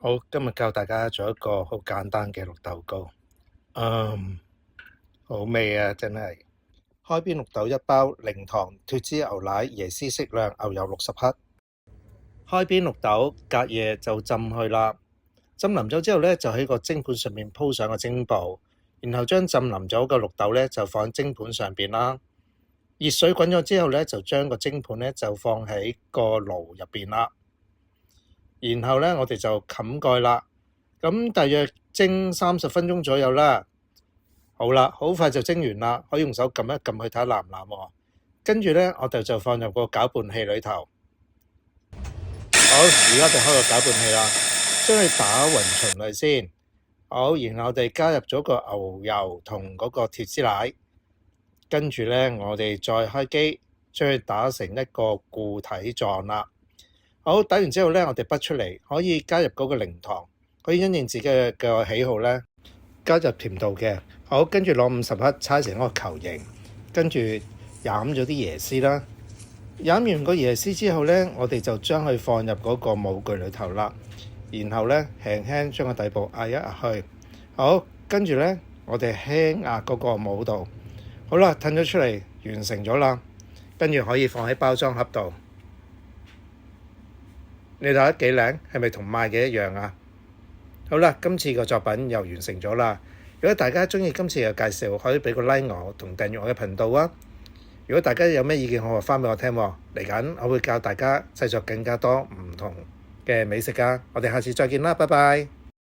好，今日教大家做一個好簡單嘅綠豆糕。好味啊，真係。開邊綠豆1包，零糖脫脂牛奶，椰絲適量，牛油60克。開邊綠豆隔夜就浸去啦，浸腍咗之後呢，就喺個蒸盤上面鋪上個蒸布，然後將浸腍咗嘅綠豆呢，就放喺蒸盤上邊啦。熱水滾咗之後呢，就將個蒸盤呢，就放喺個爐入邊啦。然後呢，我哋就冚蓋啦。咁大約蒸30分鐘左右啦。好啦，好快就蒸完啦，可以用手撳一撳去睇下腍唔腍喎。跟住呢，我哋就放入個攪拌器裏頭。好，而家就開個攪拌器啦，將佢打勻循嚟先。好，然後我哋加入咗個牛油同嗰個脫脂奶，跟住呢，我哋再開機，將佢打成一個固體狀啦。好，打完之後呢，我哋拔出嚟，可以加入嗰個零糖，可以因應自己嘅喜好呢，加入甜度嘅。好，跟住攞50克搓成一個球形，跟住飲咗啲椰絲啦。飲完個椰絲之後呢，我哋就將佢放入嗰個模具裏頭啦。然後呢，輕輕將個底部壓一壓去。好，跟住呢，我哋輕壓嗰個模度。好啦，褪咗出嚟，完成咗啦。跟住可以放喺包裝盒度。你睇得幾靚，係咪同賣嘅一樣啊？好啦，今次個作品又完成咗啦。如果大家鍾意今次嘅介紹，可以俾個 like 我同訂閱我嘅頻道啊。如果大家有咩意見，可以話返俾我聽喎。嚟緊我會教大家製作更加多唔同嘅美食㗎。我哋下次再見啦，拜拜。